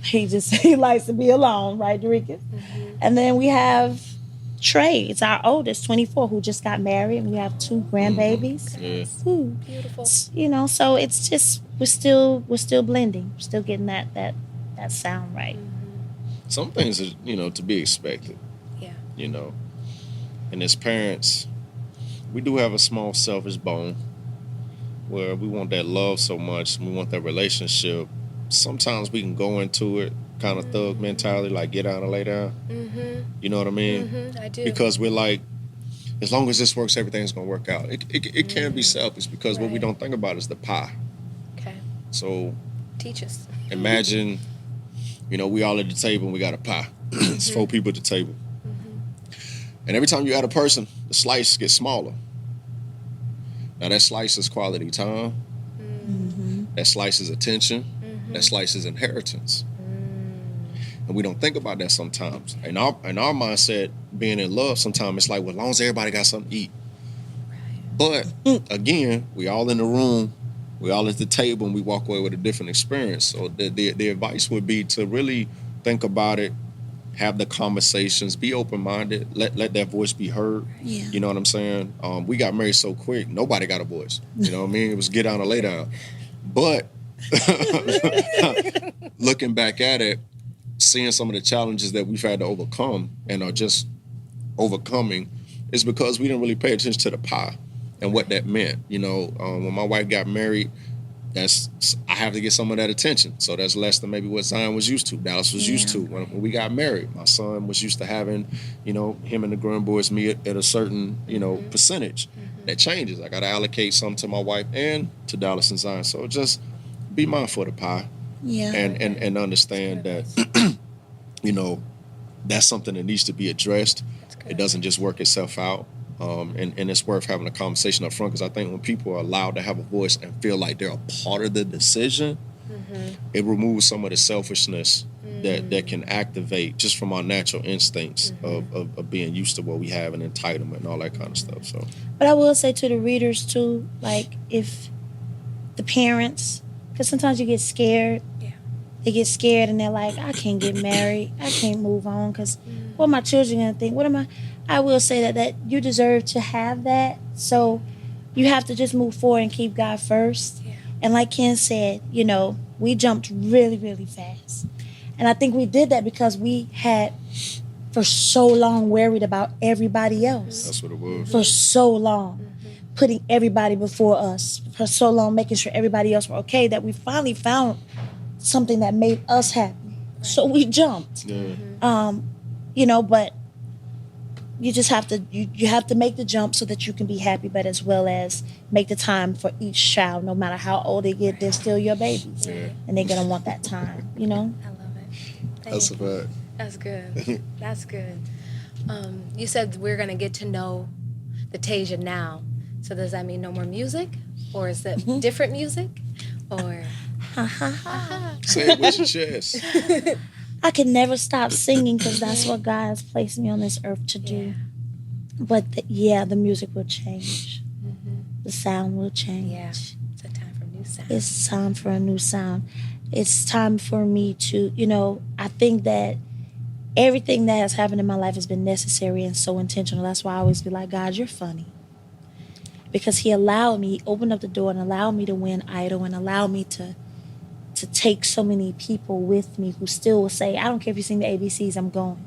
he likes to be alone, right, Dorica? And then we have Trey. It's our oldest, 24, who just got married, and we have 2 grandbabies. Yeah. Ooh. Beautiful. You know, so it's just we're still blending. We're still getting that sound right. Some things are, to be expected. Yeah. And as parents, we do have a small selfish bone where we want that love so much, and we want that relationship. Sometimes we can go into it kind of thug mentality, like get down and lay down. You know what I mean? I do. Because we're like, as long as this works, everything's gonna work out. It can be selfish because what we Right. don't think about is the pie. Okay. So Teach us. imagine, we all at the table and we got a pie. It's 4 people at the table. And every time you add a person, the slice gets smaller. Now that slice is quality time. That slice is attention. That slice is inheritance. And we don't think about that sometimes. In our mindset, being in love, sometimes it's like, well, as long as everybody got something to eat. But again, we all in the room, we all at the table, and we walk away with a different experience. So the advice would be to really think about it, have the conversations, be open-minded, let that voice be heard. Yeah. You know what I'm saying? We got married so quick, nobody got a voice. You know what I mean? It was get down or lay down. But looking back at it, seeing some of the challenges that we've had to overcome and are just overcoming is because we didn't really pay attention to the pie and what that meant. When my wife got married, I have to get some of that attention. So that's less than maybe what Zion was used to, Dallas was used to. When we got married, my son was used to having, him and the grand boys meet at a certain, percentage. That changes. I got to allocate some to my wife and to Dallas and Zion. So just be mindful of the pie. Yeah. And understand that, that's something that needs to be addressed. It doesn't just work itself out. And it's worth having a conversation up front, because I think when people are allowed to have a voice and feel like they're a part of the decision, it removes some of the selfishness that can activate just from our natural instincts of being used to what we have and entitlement and all that kind of stuff. So, But I will say to the readers too, like if the parents, because sometimes you get scared. Yeah. They get scared and they're like, I can't get married. I can't move on because what are my children going to think? I will say that you deserve to have that. So you have to just move forward and keep God first. Yeah. And like Ken said, we jumped really, really fast. And I think we did that because we had for so long worried about everybody else. that's what it was. For so long. Putting everybody before us. For so long making sure everybody else were okay that we finally found something that made us happy. Right. So we jumped. Yeah. But you just have to you have to make the jump so that you can be happy, but as well as make the time for each child. No matter how old they get, they're still your babies. Yeah. And they're going to want that time, I love it. That's a Thank you. fact. That's good. That's good. You said we're going to get to know the Tasia now. So does that mean no more music? Or is it different music? Or... Say it with your chest. I can never stop singing because that's what God has placed me on this earth to do. But the music will change. The sound will change. Yeah. It's a time for new sound. It's time for a new sound. It's time for me to, I think that everything that has happened in my life has been necessary and so intentional. That's why I always be like, God, you're funny. Because he opened up the door and allowed me to win Idol and allowed me to take so many people with me who still will say, I don't care if you sing the ABCs, I'm going.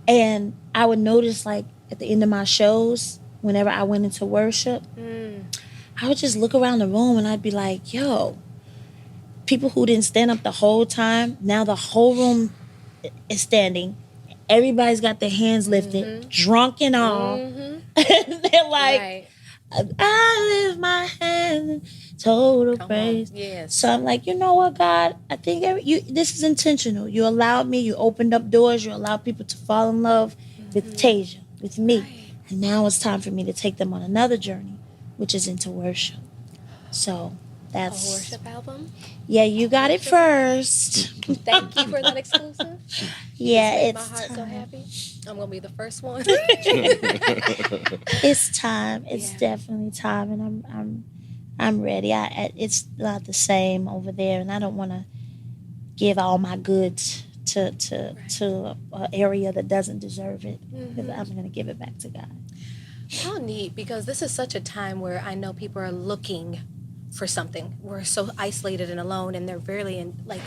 And I would notice, like, at the end of my shows, whenever I went into worship, I would just look around the room and I'd be like, yo, people who didn't stand up the whole time, now the whole room is standing. Everybody's got their hands lifted, drunk and all. And they're like, Right. I lift my hand in total Come praise. on. Yes. So I'm like, you know what, God? I think this is intentional. You allowed me. You opened up doors. You allowed people to fall in love with Tasia, with me. Right. And now it's time for me to take them on another journey, which is into worship. So A that's worship album. yeah, you got it Worship. first. Thank you for that exclusive. Yeah, It's made my it's heart so time. happy. I'm gonna be the first one. It's time. It's Yeah. definitely time, and I'm ready. It's not the same over there, and I don't want to give all my goods to an area that doesn't deserve it. Because I'm going to give it back to God. How neat, because this is such a time where I know people are looking for something. We're so isolated and alone, and they're really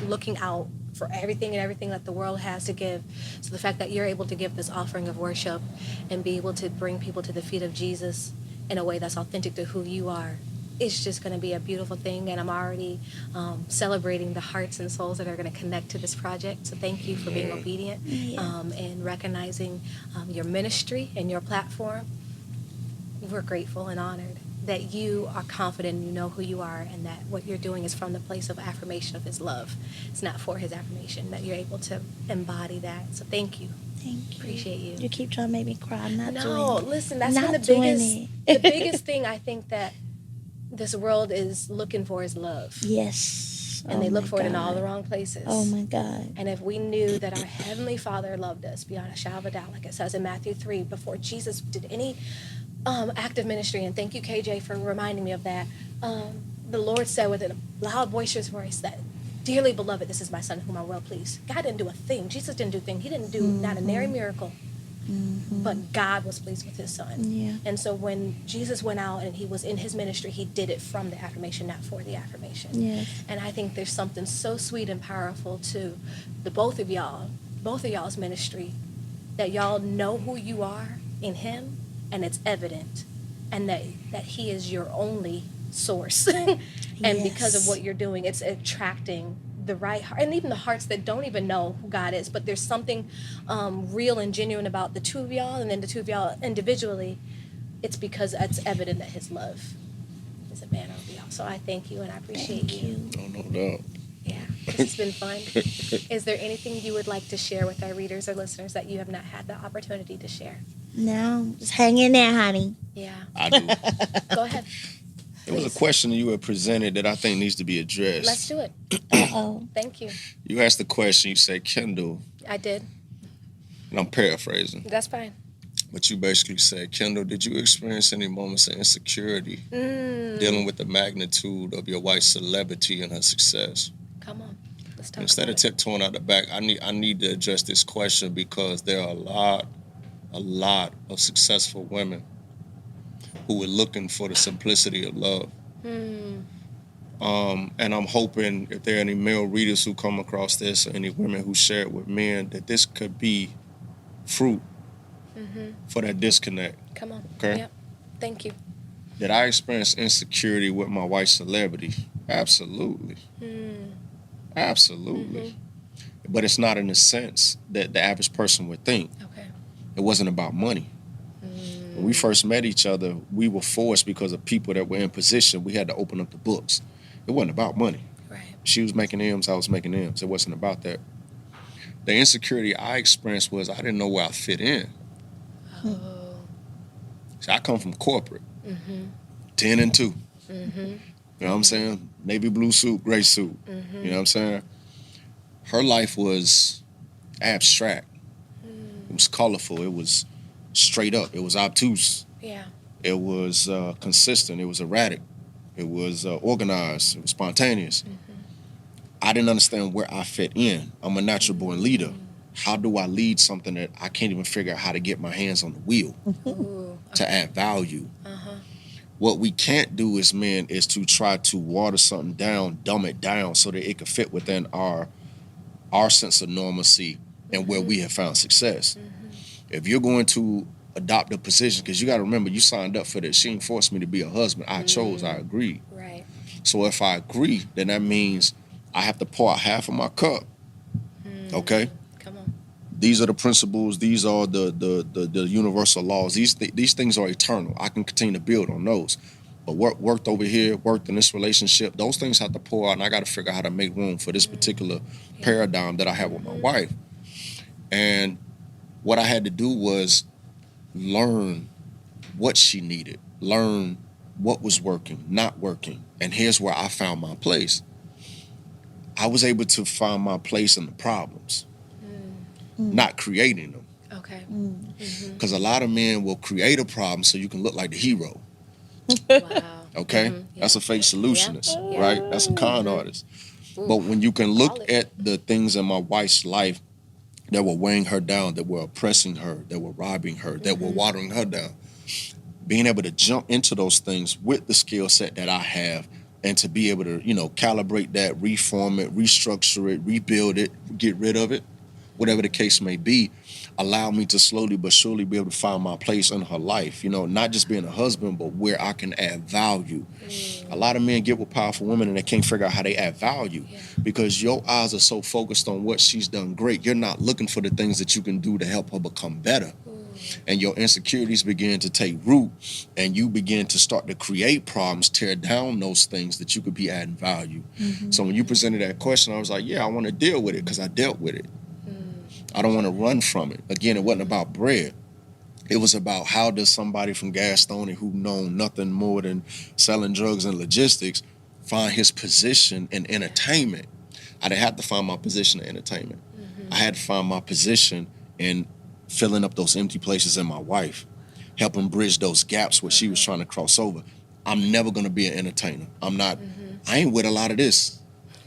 looking out for everything that the world has to give. So the fact that you're able to give this offering of worship and be able to bring people to the feet of Jesus in a way that's authentic to who you are, it's just going to be a beautiful thing. And I'm already celebrating the hearts and souls that are going to connect to this project. So thank you for being obedient and recognizing your ministry and your platform. We're grateful and honored that you are confident and you know who you are, and that what you're doing is from the place of affirmation of his love. It's not for his affirmation, that you're able to embody that. So thank you. Thank you. Appreciate you. You keep trying to make me cry. I'm not No, doing it. listen, that's Not been the doing biggest it. the biggest thing I think that this world is looking for is love. Yes. And Oh they look my for it in all God. the wrong places. Oh my God. And if we knew that our Heavenly Father loved us beyond a shadow of a doubt, like it says in Matthew 3, before Jesus did any active ministry, and thank you, KJ, for reminding me of that, the Lord said with a loud, boisterous voice that, "Dearly beloved, this is my son whom I'm well pleased." God didn't do a thing. Jesus didn't do a thing. He didn't do not a nary miracle. But God was pleased with his son. Yeah. And so when Jesus went out and he was in his ministry, he did it from the affirmation, not for the affirmation. Yes. And I think there's something so sweet and powerful to the both of y'all's ministry, that y'all know who you are in him, and it's evident, and that he is your only source. And because of Yes. what you're doing, it's attracting the right heart, and even the hearts that don't even know who God is. But there's something real and genuine about the two of y'all, and then the two of y'all individually. It's because it's evident that his love is a banner over y'all. So I thank you and I appreciate Thank you. No doubt. Yeah, this has been fun. Is there anything you would like to share with our readers or listeners that you have not had the opportunity to share? No, just hang in there, honey. Yeah, I do. go ahead. There was a Please. question you had presented that I think needs to be addressed. Let's do it. Uh-oh. Thank you. You asked the question, you said, Kendall, I did. and I'm paraphrasing, That's fine. but you basically said, Kendall, did you experience any moments of insecurity dealing with the magnitude of your wife's celebrity and her success? Come on. Let's talk Instead of about it. tiptoeing out the back, I need to address this question because there are a lot of successful women who are looking for the simplicity of love. And I'm hoping if there are any male readers who come across this, or any women who share it with men, that this could be fruit for that disconnect. Come on. Okay. Yep. Thank you. Did I experience insecurity with my wife's celebrity? Absolutely. Absolutely. But it's not in the sense that the average person would think. Okay. It wasn't about money. When we first met each other, we were forced because of people that were in position. We had to open up the books. It wasn't about money. Right. She was making M's, I was making M's. It wasn't about that. The insecurity I experienced was I didn't know where I fit in. Oh. See, I come from corporate. 10 and 2. You know what I'm saying? Navy blue suit, gray suit. You know what I'm saying? Her life was abstract. It was colorful. It was straight up. It was obtuse. Yeah. It was consistent. It was erratic. It was organized. It was spontaneous. I didn't understand where I fit in. I'm a natural born leader. How do I lead something that I can't even figure out how to get my hands on the wheel Ooh. to add value? What we can't do as men is to try to water something down, dumb it down so that it could fit within our sense of normalcy and where we have found success. If you're going to adopt a position, because you got to remember, you signed up for this. She didn't force me to be a husband. I chose, I agreed. Right. So if I agree, then that means I have to pour out half of my cup. Okay? Come on. These are the principles. These are the universal laws. These things are eternal. I can continue to build on those. But worked over here, worked in this relationship, those things have to pour out, and I got to figure out how to make room for this particular paradigm that I have with my wife. And what I had to do was learn what she needed, learn what was working, not working. And here's where I found my place. I was able to find my place in the problems, not creating them. Okay. Because a lot of men will create a problem so you can look like the hero. Wow. Okay? That's a fake solutionist, right? That's a con artist. But when you can look at the things in my wife's life that were weighing her down, that were oppressing her, that were robbing her, that were watering her down, being able to jump into those things with the skill set that I have and to be able to, calibrate that, reform it, restructure it, rebuild it, get rid of it, whatever the case may be, allow me to slowly but surely be able to find my place in her life, not just being a husband, but where I can add value. A lot of men get with powerful women and they can't figure out how they add value because your eyes are so focused on what she's done great. You're not looking for the things that you can do to help her become better. And your insecurities begin to take root and you begin to start to create problems, tear down those things that you could be adding value. So when you presented that question, I was like, yeah, I want to deal with it because I dealt with it. I don't want to run from it. Again, it wasn't about bread. It was about how does somebody from Gastonia who known nothing more than selling drugs and logistics find his position in entertainment. I didn't have to find my position in entertainment. I had to find my position in filling up those empty places in my wife, helping bridge those gaps where she was trying to cross over. I'm never going to be an entertainer. I'm not, I ain't with a lot of this.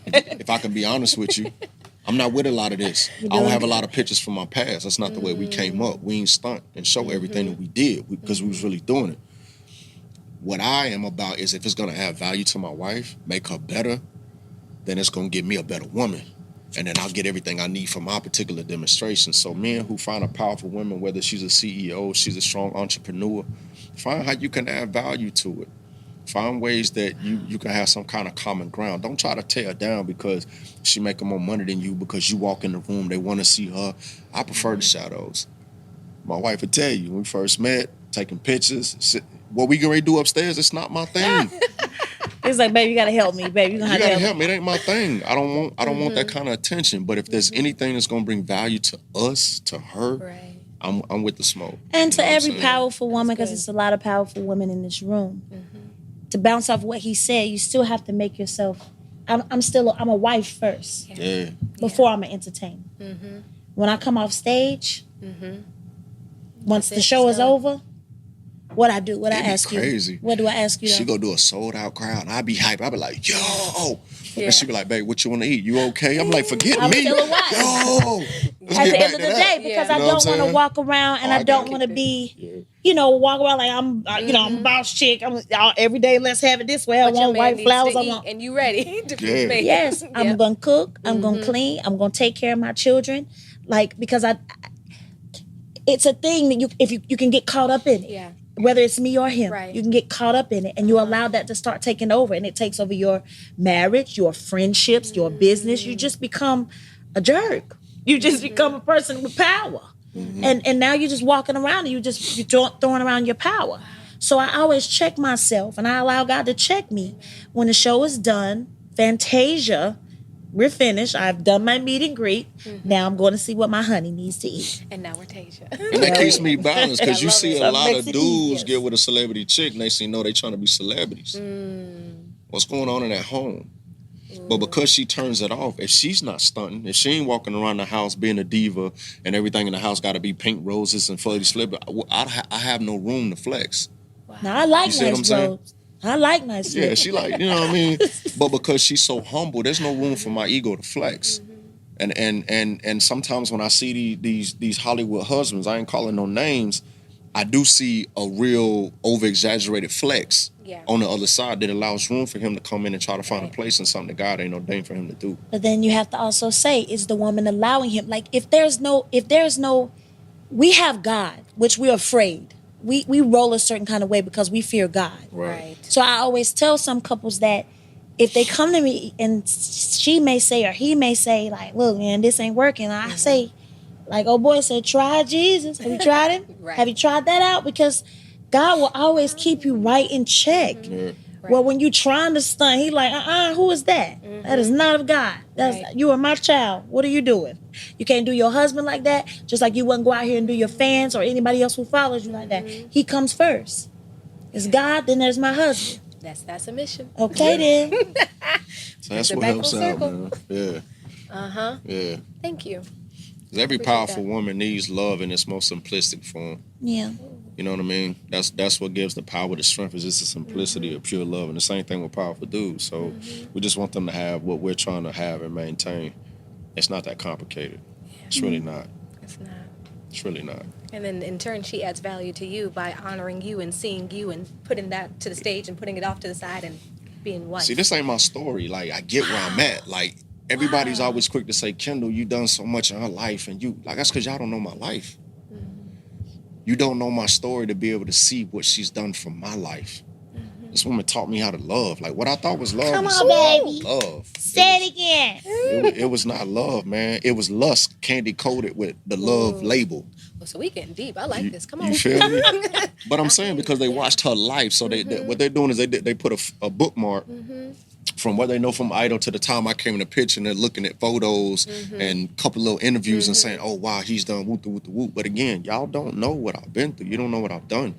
If I can be honest with you, I'm not with a lot of this. I don't have a lot of pictures from my past. That's not the way we came up. We ain't stunt and show everything that we did because we was really doing it. What I am about is if it's going to add value to my wife, make her better, then it's going to give me a better woman. And then I'll get everything I need for my particular demonstration. So men who find a powerful woman, whether she's a CEO, she's a strong entrepreneur, find how you can add value to it. Find ways that you can have some kind of common ground. Don't try to tear her down because she making more money than you because you walk in the room, they want to see her. I prefer the shadows. My wife would tell you, when we first met, taking pictures, what we gonna do upstairs, it's not my thing. It's like, baby, you gotta help me, baby. You gotta help me. It ain't my thing. I don't want that kind of attention. But if there's anything that's gonna bring value to us, to her, I'm with the smoke. And to every powerful woman, because it's a lot of powerful women in this room. To bounce off what he said, you still have to make yourself. I'm a wife first. Yeah. Before I'm an entertainer. When I come off stage, once the show is over, what I do? What I ask you? Crazy. What do I ask you? She go do a sold out crowd, and I be hype. I be like, yo. And she be like, babe, what you want to eat? You okay? I'm like, forget I'm me. still a wife. Yo. At the end of the day, because I don't want to walk around and I don't want to be, walk around like I'm a boss chick. I'm every day. Let's have it this way. I want white flowers. I want, and you ready to be made. Yes, I'm gonna cook. I'm gonna clean. I'm gonna take care of my children. Like because it's a thing that if you can get caught up in it. Yeah. Whether it's me or him, right. You can get caught up in it and you allow that to start taking over and it takes over your marriage, your friendships, your business. You just become a jerk. You just become a person with power. And now you're just walking around and you're throwing around your power. So I always check myself and I allow God to check me. When the show is done, Fantasia, we're finished. I've done my meet and greet. Now I'm going to see what my honey needs to eat. And now we're Tasia. And that keeps me balanced because you see a lot of dudes easier. get with a celebrity chick and they say, no, they trying to be celebrities. What's going on in that home? But because she turns it off, if she's not stunting, if she ain't walking around the house being a diva and everything in the house got to be pink roses and fuzzy slipper, I have no room to flex. Wow. Now I like nice roses. I like nice Yeah, she like, you know what I mean? But because she's so humble, there's no room for my ego to flex. And sometimes when I see these Hollywood husbands, I ain't calling no names, I do see a real over-exaggerated flex on the other side that allows room for him to come in and try to find a place in something that God ain't ordained for him to do. But then you have to also say, is the woman allowing him? Like, if there's no, we have God, which we're afraid. We roll a certain kind of way because we fear God. Right. So I always tell some couples that if they come to me and she may say or he may say, like, look, man, this ain't working. I say, like, oh boy said, try Jesus. Have you tried him? Right. Have you tried that out? Because God will always keep you right in check. Well, when you trying to stunt, he like, who is that? That is not of God. That's Right. you are my child. What are you doing? You can't do your husband like that. Just like you wouldn't go out here and do your fans or anybody else who follows you like that. He comes first. It's God, then there's my husband. That's a mission. Okay then. So that's it what back helps full out, circle. man. Yeah, Uh-huh. yeah. Thank you. 'Cause every Appreciate powerful that. woman needs love in its most simplistic form. Yeah. You know what I mean? That's what gives the power, the strength is just the simplicity of pure love. And the same thing with powerful dudes. So we just want them to have what we're trying to have and maintain. It's not that complicated. It's really not. It's not. It's really not. And then in turn, she adds value to you by honoring you and seeing you and putting that to the stage and putting it off to the side and being wife. See, this ain't my story. Like, I get where I'm at. Like, everybody's Wow. always quick to say, Kendall, you done so much in her life. And you, like, that's because y'all don't know my life. You don't know my story to be able to see what she's done for my life. This woman taught me how to love. Like, what I thought was love Come was on, baby. love. Say it again. It was not love, man. It was lust candy coated with the love Ooh. label. Oh, so we getting deep. I like this. Come on. You feel me? But I'm saying because they watched her life, so they what they're doing is they put a bookmark from what they know from Idol to the time I came in the picture, and they're looking at photos and a couple little interviews and saying, "Oh wow, he's done whoop the whoop the whoop." But again, y'all don't know what I've been through. You don't know what I've done.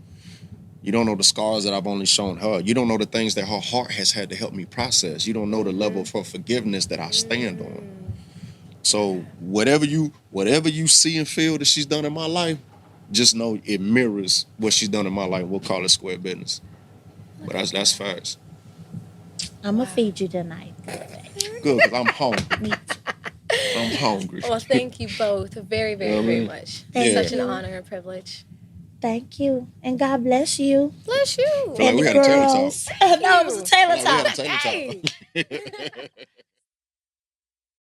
You don't know the scars that I've only shown her. You don't know the things that her heart has had to help me process. You don't know the level of her forgiveness that I stand on. So whatever you see and feel that she's done in my life, just know it mirrors what she's done in my life. We'll call it square business. But that's facts. I'm gonna feed you tonight. Good, because I'm hungry. I'm hungry. Well, thank you both very, very, Yeah, very man. much. Thank Such an you. honor and privilege. Thank you. And God bless you. Bless you. Feel like we had a Taylor talk. No, it was a Taylor Feel like we talk. had a Taylor talk. Hey.